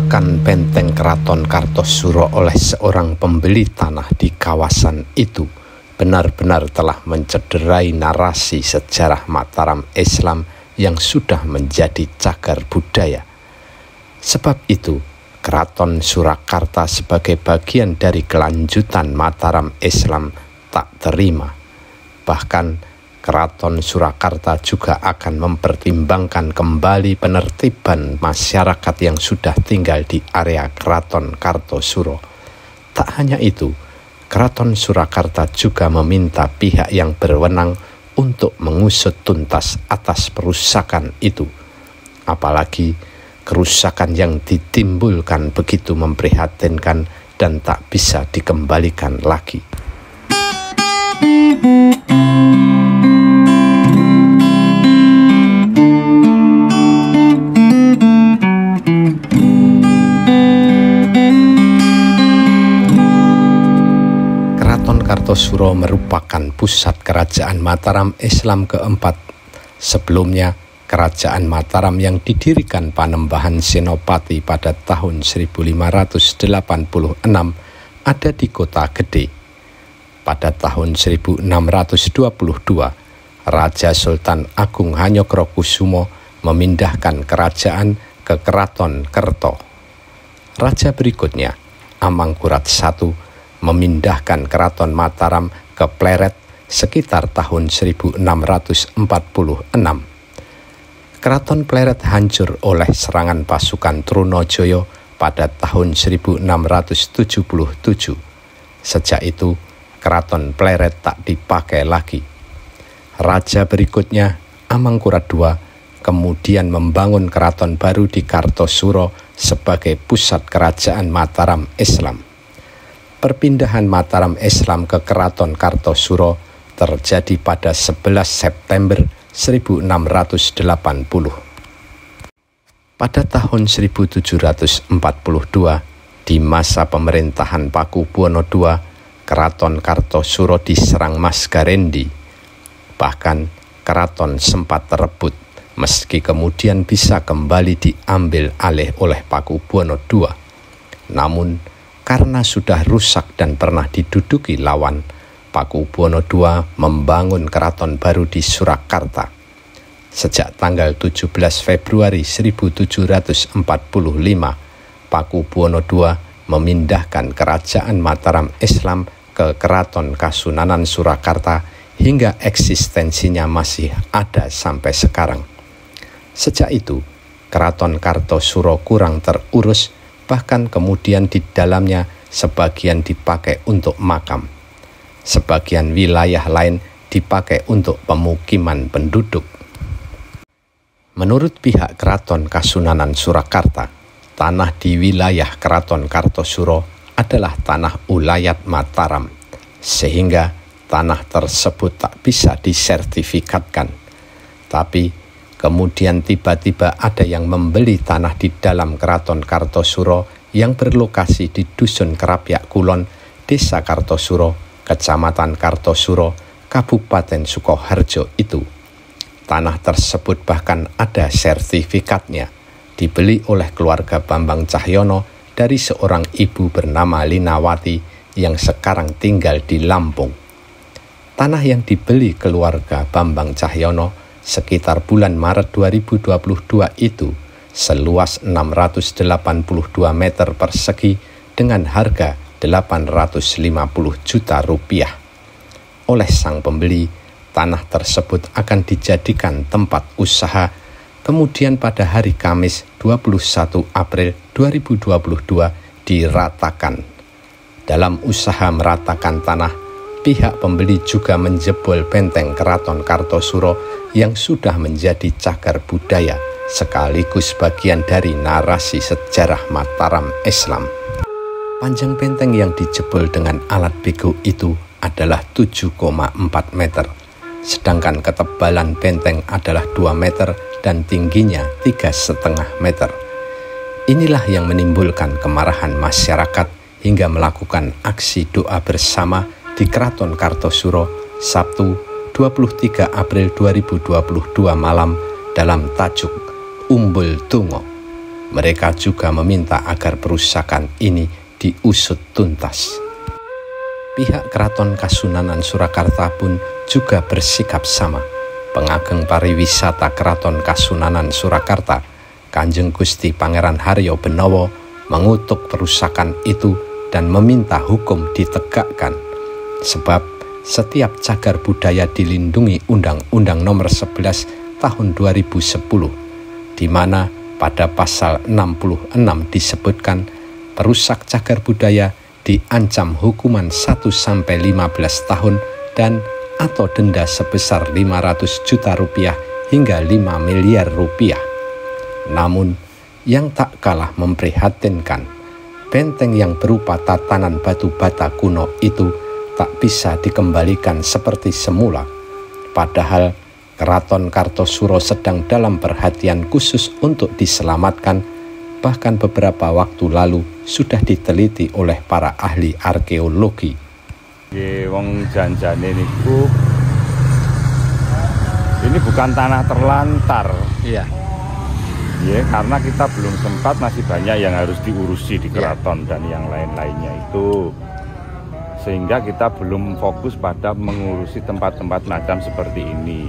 Pengerusakan benteng Keraton Kartosuro oleh seorang pembeli tanah di kawasan itu benar-benar telah mencederai narasi sejarah Mataram Islam yang sudah menjadi cagar budaya. Sebab itu, Keraton Surakarta sebagai bagian dari kelanjutan Mataram Islam tak terima. Bahkan Keraton Surakarta juga akan mempertimbangkan kembali penertiban masyarakat yang sudah tinggal di area Keraton Kartosuro. Tak hanya itu, Keraton Surakarta juga meminta pihak yang berwenang untuk mengusut tuntas atas perusakan itu. Apalagi kerusakan yang ditimbulkan begitu memprihatinkan dan tak bisa dikembalikan lagi. Kartosuro merupakan pusat kerajaan Mataram Islam keempat. Sebelumnya, kerajaan Mataram yang didirikan Panembahan Senopati pada tahun 1586 ada di Kota Gede. Pada tahun 1622, Raja Sultan Agung Hanyokrokusumo memindahkan kerajaan ke Keraton Kerto. Raja berikutnya, Amangkurat I, memindahkan Keraton Mataram ke Pleret sekitar tahun 1646. Keraton Pleret hancur oleh serangan pasukan Trunojoyo pada tahun 1677. Sejak itu, Keraton Pleret tak dipakai lagi. Raja berikutnya, Amangkurat II, kemudian membangun keraton baru di Kartosuro sebagai pusat kerajaan Mataram Islam. Perpindahan Mataram Islam ke Keraton Kartosuro terjadi pada 11 September 1680. Pada tahun 1742, di masa pemerintahan Pakubuwono II, Keraton Kartosuro diserang Mas Garendi. Bahkan keraton sempat terebut, meski kemudian bisa kembali diambil alih oleh Pakubuwono II. Namun, karena sudah rusak dan pernah diduduki lawan, Pakubuwono II membangun keraton baru di Surakarta. Sejak tanggal 17 Februari 1745, Pakubuwono II memindahkan kerajaan Mataram Islam ke Keraton Kasunanan Surakarta hingga eksistensinya masih ada sampai sekarang. Sejak itu, Keraton Kartosuro kurang terurus, bahkan kemudian di dalamnya sebagian dipakai untuk makam. Sebagian wilayah lain dipakai untuk pemukiman penduduk. Menurut pihak Keraton Kasunanan Surakarta, tanah di wilayah Keraton Kartosuro adalah tanah ulayat Mataram, sehingga tanah tersebut tak bisa disertifikatkan. Tapi kemudian tiba-tiba ada yang membeli tanah di dalam Keraton Kartosuro yang berlokasi di Dusun Kerapyak Kulon, Desa Kartosuro, Kecamatan Kartosuro, Kabupaten Sukoharjo itu. Tanah tersebut bahkan ada sertifikatnya, dibeli oleh keluarga Bambang Cahyono dari seorang ibu bernama Linawati yang sekarang tinggal di Lampung. Tanah yang dibeli keluarga Bambang Cahyono sekitar bulan Maret 2022 itu seluas 682 meter persegi dengan harga 850 juta rupiah. Oleh sang pembeli, tanah tersebut akan dijadikan tempat usaha. Kemudian pada hari Kamis 21 April 2022 diratakan. Dalam usaha meratakan tanah, pihak pembeli juga menjebol benteng Keraton Kartosuro yang sudah menjadi cagar budaya sekaligus bagian dari narasi sejarah Mataram Islam. Panjang benteng yang dijebol dengan alat bego itu adalah 7,4 meter, sedangkan ketebalan benteng adalah 2 meter dan tingginya 3,5 meter. Inilah yang menimbulkan kemarahan masyarakat hingga melakukan aksi doa bersama di Keraton Kartosuro Sabtu 23 April 2022 malam dalam tajuk Umbul Tungo. Mereka juga meminta agar perusakan ini diusut tuntas. Pihak Keraton Kasunanan Surakarta pun juga bersikap sama. Pengageng pariwisata Keraton Kasunanan Surakarta, Kanjeng Gusti Pangeran Haryo Benowo, mengutuk perusakan itu dan meminta hukum ditegakkan. Sebab setiap cagar budaya dilindungi Undang-Undang Nomor 11 Tahun 2010, di mana pada pasal 66 disebutkan perusak cagar budaya diancam hukuman 1-15 tahun dan atau denda sebesar 500 juta rupiah hingga 5 miliar rupiah. Namun, yang tak kalah memprihatinkan, benteng yang berupa tatanan batu bata kuno itu tak bisa dikembalikan seperti semula. Padahal Keraton Kartosuro sedang dalam perhatian khusus untuk diselamatkan, bahkan beberapa waktu lalu sudah diteliti oleh para ahli arkeologi. Wong janjane niku ini bukan tanah terlantar. Iya. Ya, karena kita belum sempat, masih banyak yang harus diurusi di keraton dan yang lain-lainnya itu. Sehingga kita belum fokus pada mengurusi tempat-tempat macam seperti ini.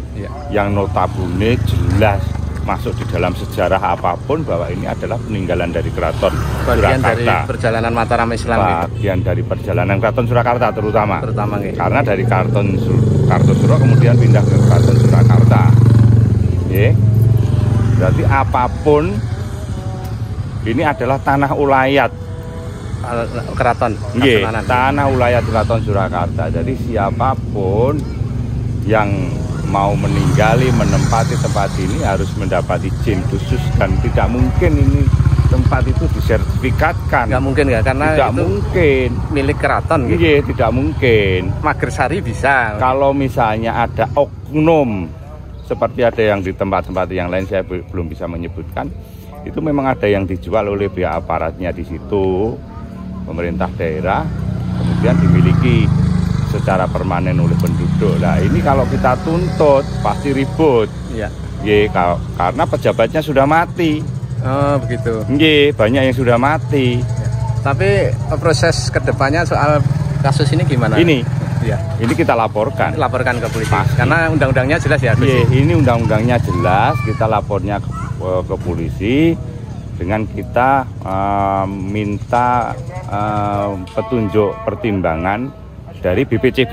Yang notabene jelas masuk di dalam sejarah apapun bahwa ini adalah peninggalan dari Keraton Bagian Surakarta. dari perjalanan Mataram Islam. Bagian dari perjalanan Keraton Surakarta terutama. Karena dari Kartosuro kemudian pindah ke Keraton Surakarta. Berarti apapun ini adalah tanah ulayat Keraton Kasunanan. Tanah ulayat Keraton Surakarta. Jadi siapapun yang mau menempati tempat ini harus mendapat izin khusus, dan tidak mungkin ini tempat itu disertifikatkan. Nggak mungkin ya, karena tidak itu mungkin milik keraton gitu. Iya, tidak mungkin. Magersari bisa. Kalau misalnya ada oknum seperti ada yang di tempat-tempat yang lain, saya belum bisa menyebutkan, itu memang ada yang dijual oleh pihak aparatnya di situ, pemerintah daerah, kemudian dimiliki secara permanen oleh penduduk. Nah, ini kalau kita tuntut pasti ribut. Iya. Karena pejabatnya sudah mati. Oh, begitu. Banyak yang sudah mati. Ya. Tapi proses kedepannya soal kasus ini gimana? Ini kita laporkan ke polisi. Pasti. Karena undang-undangnya jelas ya. Ini undang-undangnya jelas. Kita lapornya ke polisi dengan kita minta petunjuk pertimbangan dari BPCB.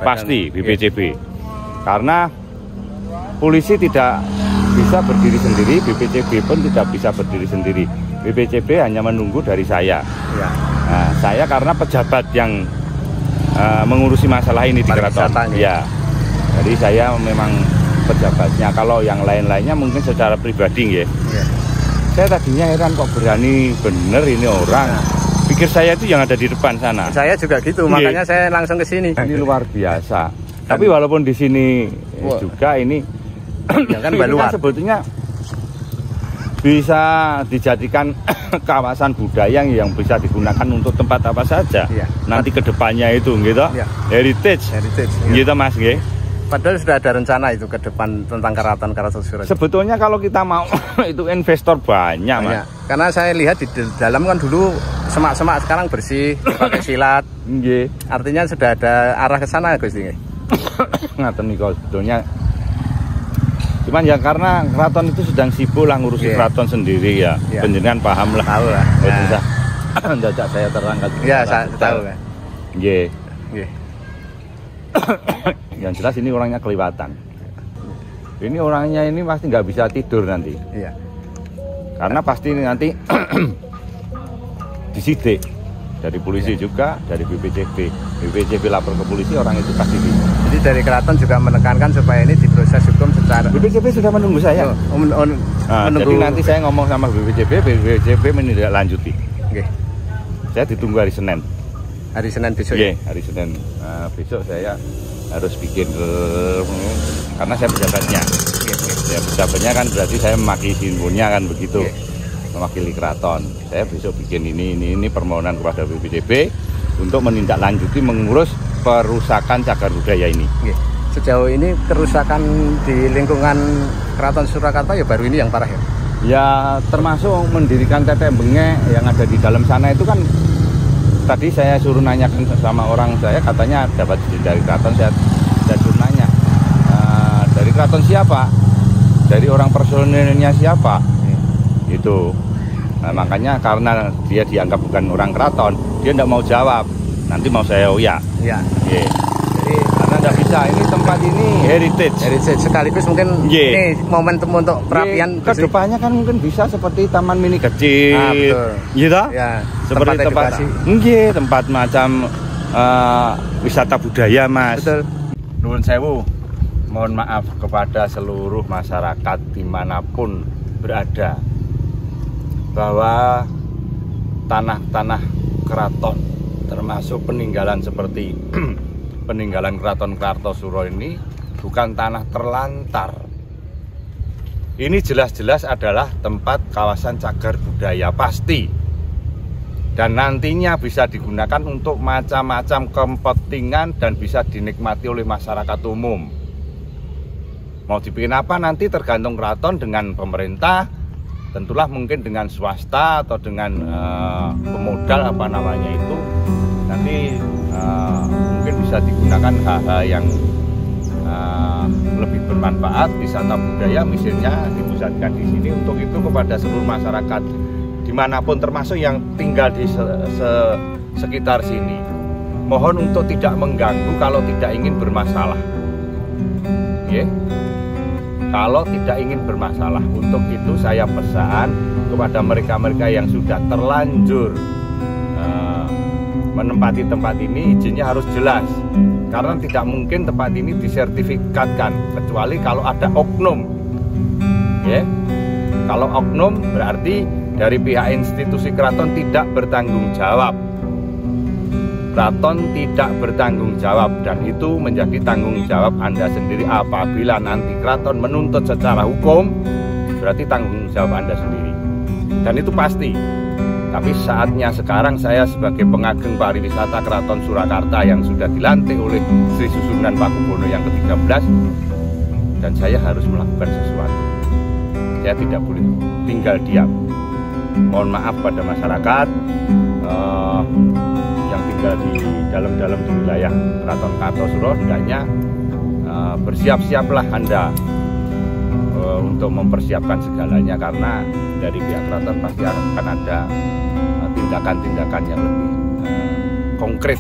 Pasti BPCB. Karena polisi tidak bisa berdiri sendiri, BPCB pun tidak bisa berdiri sendiri. BPCB hanya menunggu dari saya. Nah, saya karena pejabat yang mengurusi masalah ini di keraton. Jadi saya memang pejabatnya. Kalau yang lain-lainnya mungkin secara pribadi Saya tadinya heran kok berani bener ini orang. Pikir saya itu yang ada di depan sana. Saya juga gitu, makanya saya langsung ke sini. Ini luar biasa. Tapi walaupun di sini juga ini kan sebetulnya bisa dijadikan kawasan budaya yang bisa digunakan untuk tempat apa saja. Nanti kedepannya itu gitu. Heritage gitu Mas Padahal sudah ada rencana itu ke depan tentang Keraton Kartosuro. Sebetulnya kalau kita mau itu investor banyak Mas. Karena saya lihat di dalam kan dulu semak-semak, sekarang bersih, pakai silat. Artinya sudah ada arah ke sana Gus. Ngaten niku sebetulnya. Cuman ya karena keraton itu sedang sibuk lah ngurusi keraton sendiri ya. Panjenengan paham lah. Tahu lah. Bisa mendadak saya terangkat. Iya, saya tahu kan. Yang jelas ini orangnya kelewatan. Ini orangnya ini pasti nggak bisa tidur nanti. Karena pasti nanti disidik dari polisi juga, dari BPCB. BPCB lapor ke polisi, orang itu pasti Jadi dari keraton juga menekankan supaya ini diproses hukum secara. BPCB sudah menunggu saya. Jadi nanti saya ngomong sama BPCB menindaklanjuti. Saya ditunggu hari Senin. Hari Senin besok. Hari Senin besok saya harus bikin karena saya pejabatnya. Pejabatnya kan berarti saya memakai simbolnya kan begitu. Mewakili keraton. Saya besok bikin ini permohonan kepada BPCB untuk menindaklanjuti mengurus perusakan cagar budaya ini. Sejauh ini kerusakan di lingkungan Keraton Surakarta ya baru ini yang parah ya. Ya termasuk mendirikan Tetek Bengek yang ada di dalam sana itu kan tadi saya suruh nanyakan sama orang saya, katanya dapat izin dari keraton. Saya suruh nanya, dari keraton siapa? Dari orang personilnya siapa? Itu. Nah, makanya karena dia dianggap bukan orang keraton, dia tidak mau jawab. Nanti mau saya uyak. Iya. Yeah. Jadi karena tidak bisa. Ini tempat ini heritage sekaligus mungkin ini momentum untuk perapian kedepannya kan mungkin bisa seperti taman mini kecil. Betul. Gitu? Ya, seperti tempat macam wisata budaya, Mas. Betul. Nuwun sewu. Mohon maaf kepada seluruh masyarakat dimanapun berada bahwa tanah-tanah keraton termasuk peninggalan seperti peninggalan Keraton Kartosuro ini bukan tanah terlantar. Ini jelas-jelas adalah tempat kawasan cagar budaya pasti, dan nantinya bisa digunakan untuk macam-macam kepentingan dan bisa dinikmati oleh masyarakat umum. Mau dibikin apa nanti tergantung keraton dengan pemerintah, tentulah mungkin dengan swasta atau dengan pemodal apa namanya itu. Nanti mungkin bisa digunakan hal-hal yang lebih bermanfaat, wisata budaya misalnya dipusatkan di sini untuk itu kepada seluruh masyarakat dimanapun termasuk yang tinggal di sekitar sini. Mohon untuk tidak mengganggu kalau tidak ingin bermasalah. Yeah. Kalau tidak ingin bermasalah, untuk itu saya pesan kepada mereka-mereka yang sudah terlanjur menempati tempat ini, izinnya harus jelas. Karena tidak mungkin tempat ini disertifikatkan kecuali kalau ada oknum. Ya. Kalau oknum berarti dari pihak institusi keraton tidak bertanggung jawab. Keraton tidak bertanggung jawab, dan itu menjadi tanggung jawab Anda sendiri. Apabila nanti keraton menuntut secara hukum, berarti tanggung jawab Anda sendiri, dan itu pasti. Tapi saatnya sekarang saya sebagai pengageng pariwisata Keraton Surakarta yang sudah dilantik oleh Sri Susunan Pakubono yang ke-13, dan saya harus melakukan sesuatu. Saya tidak boleh tinggal diam. Mohon maaf pada masyarakat yang tinggal di dalam di wilayah Keraton Kartosuro, hendaknya bersiap-siaplah Anda untuk mempersiapkan segalanya, karena dari pihak keraton pasti akan ada tindakan-tindakan yang lebih konkret